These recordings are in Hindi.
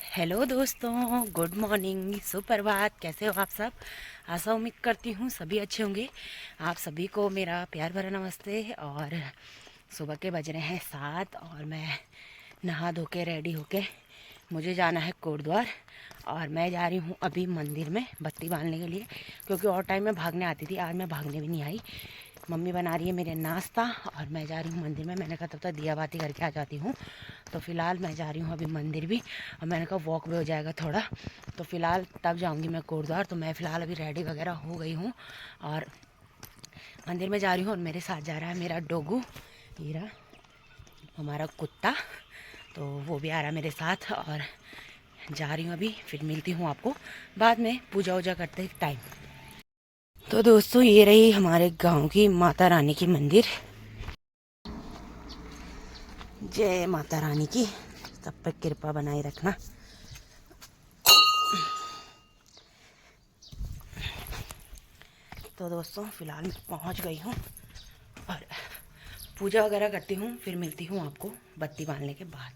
हेलो दोस्तों, गुड मॉर्निंग, सुप्रभात। कैसे हो आप सब? आशा उम्मीद करती हूँ सभी अच्छे होंगे। आप सभी को मेरा प्यार भरा नमस्ते। और सुबह के बज रहे हैं 7 और मैं नहा धो के रेडी होके मुझे जाना है कोटद्वार। और मैं जा रही हूँ अभी मंदिर में बत्ती बांधने के लिए, क्योंकि और टाइम में भागने आती थी, आज मैं भागने भी नहीं आई। मम्मी बना रही है मेरे नाश्ता और मैं जा रही हूँ मंदिर में। मैंने कहा तब तक दिया बाती करके आ जाती हूँ। तो फ़िलहाल मैं जा रही हूँ अभी मंदिर भी, और मैंने कहा वॉक भी हो जाएगा थोड़ा। तो फ़िलहाल तब जाऊँगी मैं कोटद्वार। तो मैं फ़िलहाल अभी रेडी वगैरह हो गई हूँ और मंदिर में जा रही हूँ। और मेरे साथ जा रहा है मेरा डोगू, हीरा, हमारा कुत्ता। तो वो भी आ रहा है मेरे साथ और जा रही हूँ अभी। फिर मिलती हूँ आपको बाद में पूजा वूजा करते टाइम। तो दोस्तों, ये रही हमारे गांव की माता रानी की मंदिर। जय माता रानी की, सब पर कृपा बनाए रखना। तो दोस्तों, फ़िलहाल मैं पहुंच गई हूं और पूजा वगैरह करती हूं। फिर मिलती हूं आपको बत्ती बांधने के बाद।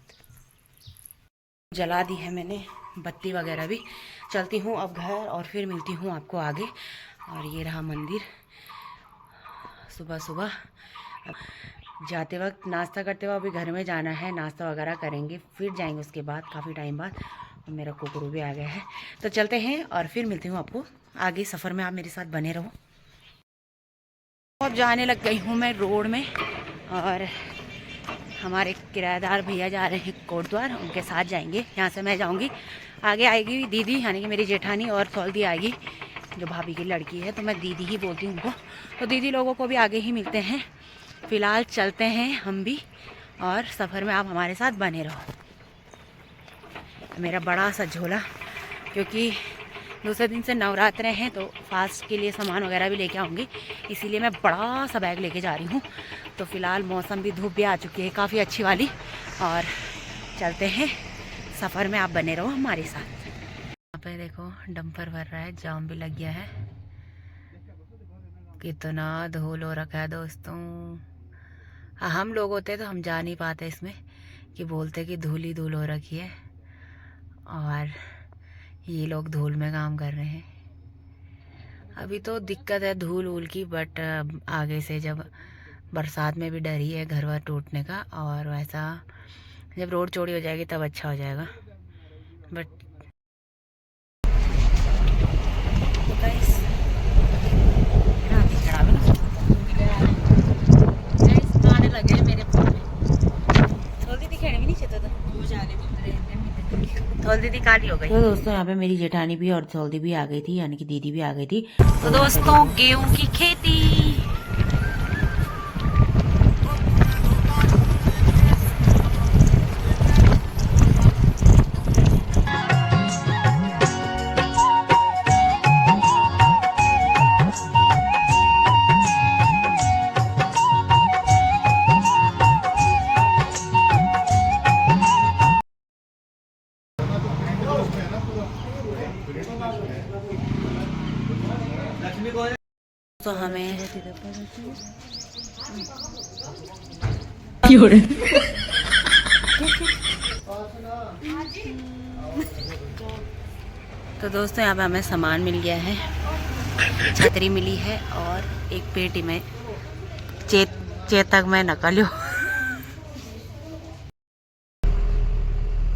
जला दी है मैंने बत्ती वगैरह भी। चलती हूं अब घर और फिर मिलती हूं आपको आगे। और ये रहा मंदिर। सुबह सुबह जाते वक्त नाश्ता करते हुए अभी घर में जाना है, नाश्ता वगैरह करेंगे फिर जाएंगे उसके बाद, काफ़ी टाइम बाद। और मेरा कुकरू भी आ गया है। तो चलते हैं और फिर मिलती हूँ आपको आगे। सफ़र में आप मेरे साथ बने रहो। अब जाने लग गई हूँ मैं रोड में, और हमारे किराएदार भैया जा रहे हैं कोटद्वार, उनके साथ जाएंगे। यहाँ से मैं जाऊँगी, आगे आएगी दीदी, यानी कि मेरी जेठानी, और सौल्दी आएगी जो भाभी की लड़की है। तो मैं दीदी ही बोलती हूँ उनको। तो दीदी लोगों को भी आगे ही मिलते हैं। फ़िलहाल चलते हैं हम भी, और सफ़र में आप हमारे साथ बने रहो। मेरा बड़ा सा झोला, क्योंकि दूसरे दिन से नवरात्र हैं तो फास्ट के लिए सामान वगैरह भी लेके आऊँगी, इसीलिए मैं बड़ा सा बैग लेके जा रही हूँ। तो फ़िलहाल मौसम भी, धूप भी आ चुकी है काफ़ी अच्छी वाली। और चलते हैं, सफ़र में आप बने रहो हमारे साथ। यहाँ पे देखो डंपर भर रहा है, जाम भी लग गया है। कितना धूल हो रखा है दोस्तों। हम लोग होते तो हम जा नहीं पाते इसमें, कि बोलते कि धूल ही धूल हो रखी है। और ये लोग धूल में काम कर रहे हैं। अभी तो दिक्कत है धूल वूल की, बट आगे से जब बरसात में भी डर ही है घर वर टूटने का। और वैसा जब रोड चौड़ी हो जाएगी तब अच्छा हो जाएगा। बट तो गाइस, गाने लगे मेरे फोन में। थोड़ी दीदी खेने भी नहीं चाहता था, थोड़ी दीदी काली हो गई। तो दोस्तों, यहाँ पे मेरी जेठानी भी और थोड़ी भी आ गई थी, यानी कि दीदी भी आ गई थी। तो दोस्तों, गेहूं की खेती। तो हमें तो दोस्तों, यहाँ पे हमें सामान मिल गया है। छतरी मिली है और एक पेटी में चेतक में नकलियो।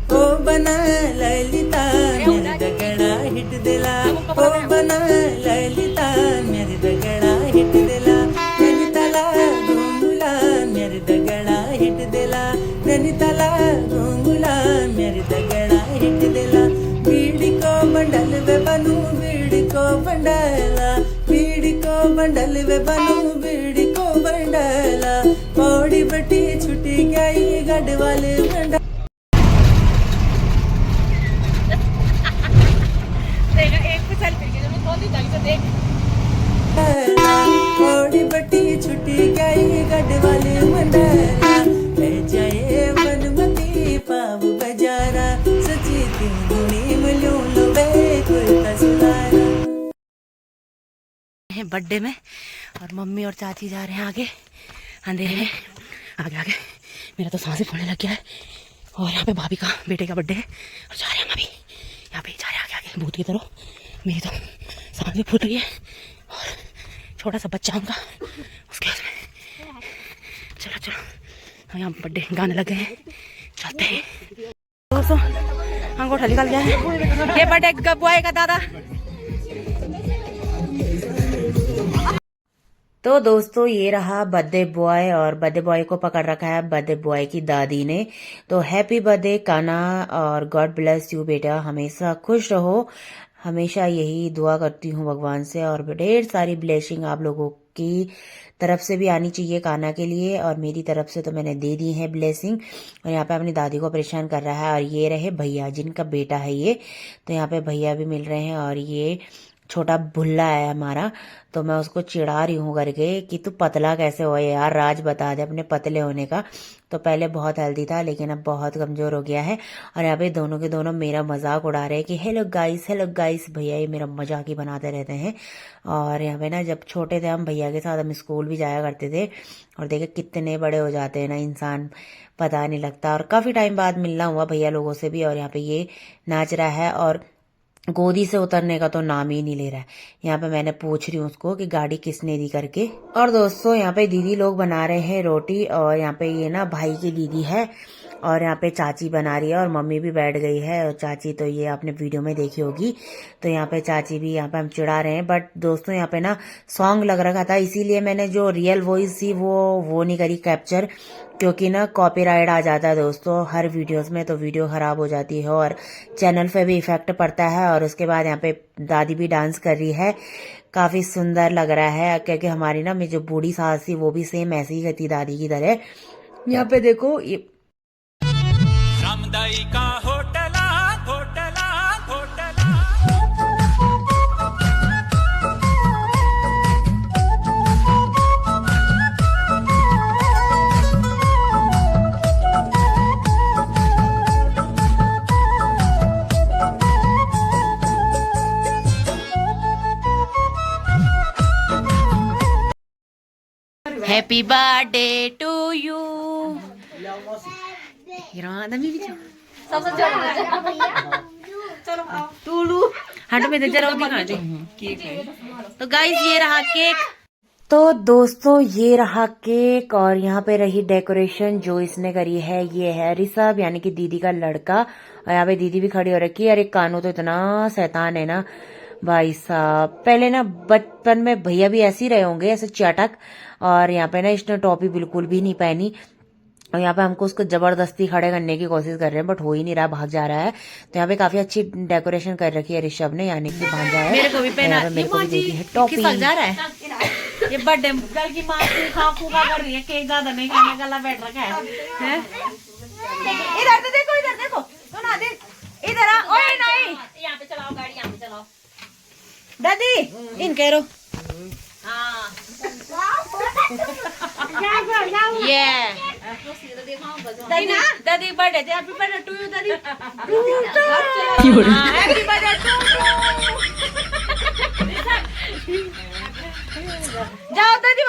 ओ बना ललिता मेरे दगड़ा हिट दिला, ओ बना ललिता मेरे दगड़ा हिट दिला, नैनीताला घूंगला मेरे दगड़ा हिट दिला, नैनीताला घूंगला मेरे दगड़ा हिट दिला, बीड़ी को बंडल वे बनू बीड़ी को बंडला, बीड़ी को बंडल वे बनू बीड़ी को बंडला, पौड़ी बटी छुटी गई गढ़ वाले बंडा। थोड़ी बटी छुट्टी गई गढ़ वाले मंडला, ले जाए बनमती पाव बजारा, सची ती गुणी मलू लुबे कोई कसलारा। बर्थडे में, और मम्मी और चाची जा रहे हैं आगे अंधेरे में। आगे आगे मेरा तो सांसें फूलने लग गया है। और यहाँ पे भाभी का बेटे का बर्थडे है और जा रहे हैं हम अभी यहाँ पे, जा रहे हैं आगे आगे भूत की तरह। मेरी तो सांस भी फूट रही है और छोटा सा बच्चा उनका उसके हाथ में। चलो चलो यहाँ बर्थडे गाने लग गए हैं, चलते हैं दोस्तों। अंगूठा निकल गया है, ये बर्थडे बॉय का दादा। तो दोस्तों ये रहा बर्थडे बॉय और बर्थडे बॉय को पकड़ रखा है बर्थडे बॉय की दादी ने। तो हैप्पी बर्थडे काना और गॉड ब्लेस यू बेटा, हमेशा खुश रहो, हमेशा यही दुआ करती हूँ भगवान से। और ढेर सारी ब्लेसिंग आप लोगों की तरफ से भी आनी चाहिए काना के लिए, और मेरी तरफ से तो मैंने दे दी है ब्लेसिंग। और यहाँ पे अपनी दादी को परेशान कर रहा है। और ये रहे भैया जिनका बेटा है ये, तो यहाँ पे भैया भी मिल रहे हैं। और ये छोटा भुल्ला है हमारा, तो मैं उसको चिढ़ा रही हूँ करके कि तू पतला कैसे हो यार, राज बता दे अपने पतले होने का। तो पहले बहुत हेल्दी था लेकिन अब बहुत कमजोर हो गया है। और यहाँ पे दोनों के दोनों मेरा मजाक उड़ा रहे हैं कि हेलो गाइस। भैया ये मेरा मजाक ही बनाते रहते हैं। और यहाँ पे ना जब छोटे थे हम भैया के साथ, हम स्कूल भी जाया करते थे। और देखे कितने बड़े हो जाते हैं ना इंसान, पता नहीं लगता। और काफी टाइम बाद मिलना हुआ भैया लोगों से भी। और यहाँ पे ये नाच रहा है और गोदी से उतरने का तो नाम ही नहीं ले रहा है। यहाँ पे मैंने पूछ रही हूँ उसको कि गाड़ी किसने दी करके। और दोस्तों यहाँ पे दीदी लोग बना रहे हैं रोटी, और यहाँ पे ये ना भाई की दीदी है, और यहाँ पे चाची बना रही है, और मम्मी भी बैठ गई है। और चाची तो ये आपने वीडियो में देखी होगी। तो यहाँ पे चाची भी, यहाँ पे हम चिढ़ा रहे हैं। बट दोस्तों यहाँ पे ना सॉन्ग लग रखा था, इसीलिए मैंने जो रियल वॉइस थी वो नहीं करी कैप्चर, क्योंकि ना कॉपीराइट आ जाता है दोस्तों हर वीडियोस में, तो वीडियो खराब हो जाती है और चैनल पे भी इफेक्ट पड़ता है। और उसके बाद यहाँ पे दादी भी डांस कर रही है, काफी सुंदर लग रहा है, क्योंकि हमारी ना मेरी जो बूढ़ी सास थी वो भी सेम ऐसे ही करती दादी की तरह। यहाँ पे देखो ये रामदाई का होटला होटला होटला। Happy birthday to you. हटो में जरा दिखा दो केक है। तो गाइस ये रहा केक। तो दोस्तों ये रहा केक, और यहाँ पे रही डेकोरेशन जो इसने करी है। ये है ऋषभ यानी कि दीदी का लड़का, और यहाँ पे दीदी भी खड़ी हो रखी है। अरे कानू तो इतना शैतान है ना भाई साहब। पहले ना बचपन में भैया भी ऐसे ही रहे होंगे, ऐसे चटक। और यहाँ पे ना इसने टोपी बिल्कुल भी नहीं पहनी, और यहाँ पे हमको उसको जबरदस्ती खड़े करने की कोशिश कर रहे हैं, बट हो ही नहीं रहा, भाग जा रहा है। तो यहाँ पे काफी अच्छी डेकोरेशन कर रखी है ऋषभ ने, यानी कि भांजा है। मेरे को भी पहना, मेरे को भी देती है टोपी। जा रहा है ये बर्थडे गर्ल की माँ फूका कर रही है, केक ज्यादा नहीं खाने का बैठ रखा है। इधर तो देखो, इधर देखो, तो ना देख इधर आ। ओए नहीं, यहाँ पे चलाओ गाड़ी, यहाँ पे चलाओ दादी, इन कह रो। ये दादी बर्थडे थे, हैप्पी बर्थडे टू यू दादी। Happy birthday to you. जाओ दादी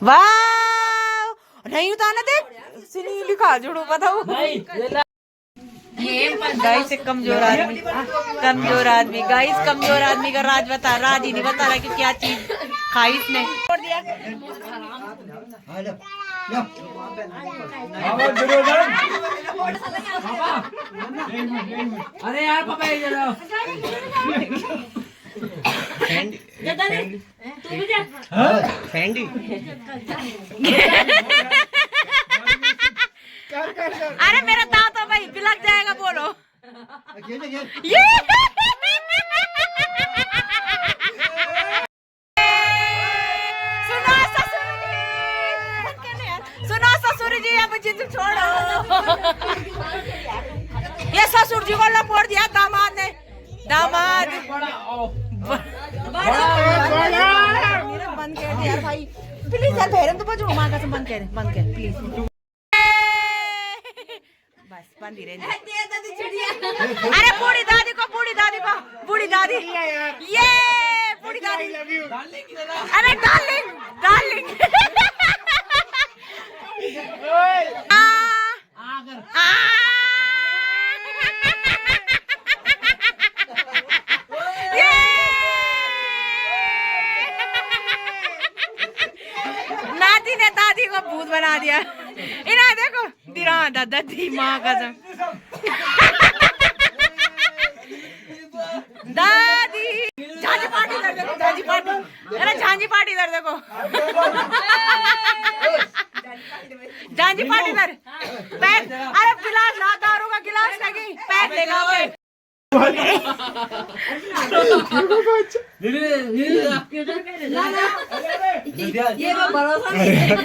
वाह, नहीं उतारना देख सुनी लिखा जोड़ो बताओ। ये गाइस एक कमजोर आदमी गाइस, कमजोर आदमी का राज ही नहीं बता रहा कि क्या चीज खाई इसने। छोड़ दिया अरे यार पापा अरे मेरा दांत तो भाई बिलक जाएगा, बोलो ये सुनो ससुर जी अब जिद छोड़ो। ये ससुर जी को लपोड़ दिया दामाद ने, दामाद बंद कर दे यार भाई प्लीज यार, भैरम तो बजो माँ का बंद कर प्लीज। बस बंद ही रहे। अरे बूढ़ी दादी को ये पूरी दादी। अरे डार्लिंग डार्लिंग। नाती ने दादी को भूत बना दिया। इन्हें देखो दिरा दादा दी माँ कसम। दादी झांझी पार्टी इधर देखो, झांझी पार्टी। अरे झांझी पार्टी इधर देखो, झांझी पार्टी इधर। पैर, अरे गिलास ला, दारू का गिलास लगी, पैर लेगा पे। ये तो भरोसा नहीं।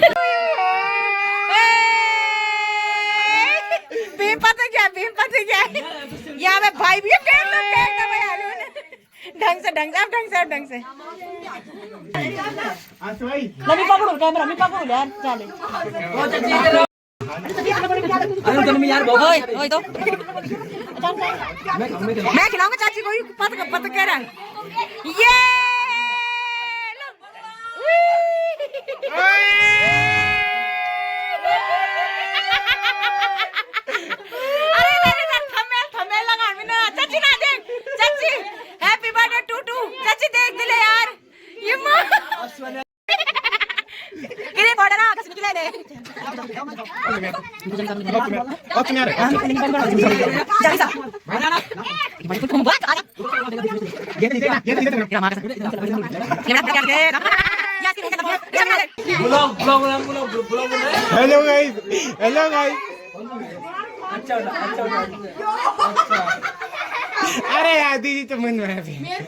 भीम पता क्या, भीम पता क्या, यहाँ पे भाई भी ढंग से ढंग से, अब ढंग से, अब ढंग से। मैं पकड़ू कैमरा, मैं पकड़ू यार, चले। ओए तो मैं खिलाऊंगा चाची को, पता पता कह रहा है ये। Hello guys, hello guys. अरे यार दीदी तो मन में अभी। मैं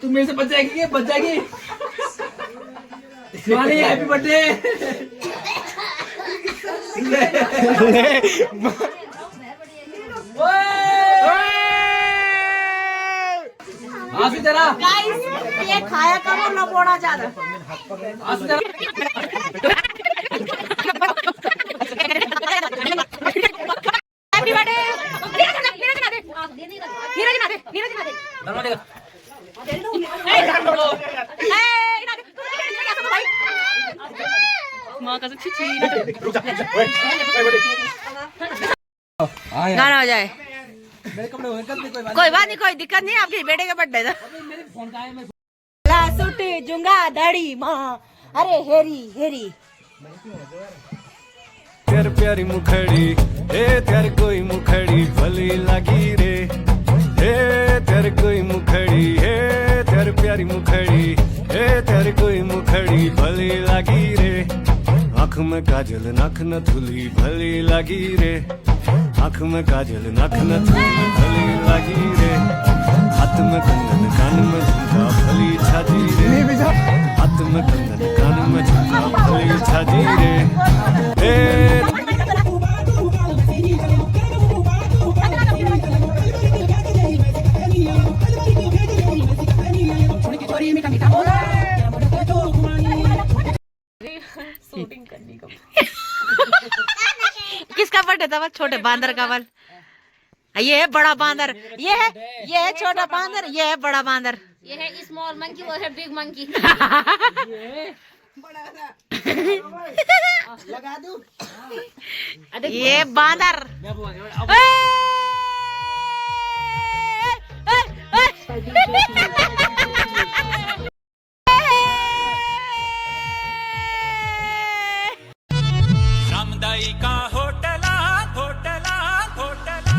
तू मेरे से बच जाएगी, बच जाएगी। Shivani happy birthday. आंसू तेरा गाइस ये खाया कम और लपोड़ा ज्यादा। आंसू तेरा हैप्पी बर्थडे। नीरज ना दे, नीरज ना दे, नीरज ना दे। धर्मा देगा। माँ का छी गाना हो जाए। कोई बात नहीं, कोई दिक्कत नहीं, आपके बेटे का बर्थडे था। सूट जुंगा दाढ़ी माँ, अरे हेरी हेरी। तेर प्यारी मुखड़ी, ए तेर कोई मुखड़ी भली लगी रे। ए तेर कोई मुखड़ी, ए तेर प्यारी मुखड़ी, ए तेर कोई मुखड़ी भली लगी रे। आँख में काजल नख न थुली भली लगी रे। आँख में काजल नख न थुली भली लगी रे। हाथ में कंगन कान में झुमका भली छाजी रे। हाथ में कंगन कान में झुमका भली छाजी रे। ए शूटिंग करनी का। किसका बर्थडे था? छोटे बांदर का बल। ये है बड़ा बांदर, ये है छोटा बांदर, ये है बड़ा बांदर। ये है स्मॉल मंकी, वो है बिग मंकी। लगा दूं। ये बांदर। रामदाई का होटला होटला होटला।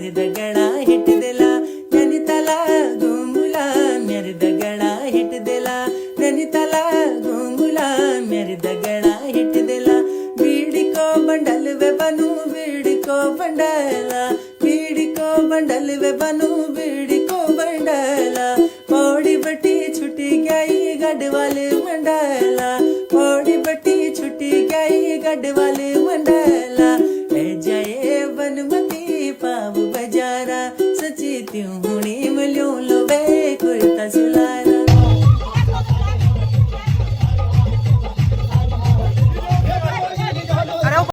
मेरे दगड़ा हिट दिला नैनीताला घूमुला मेरे दगड़ा हिट दिला नैनीताला घूमुला मेरे दगड़ा हिट दिला बीड़ी को बंडल वे बनू बीड़ी को बंडला बीड़ी को बंडल वे बनू बीड़ी को बंडला पौड़ी बटी छुटी गई गढ़ वाले मंडला पौड़ी बटी छुटी गई गढ़ वाले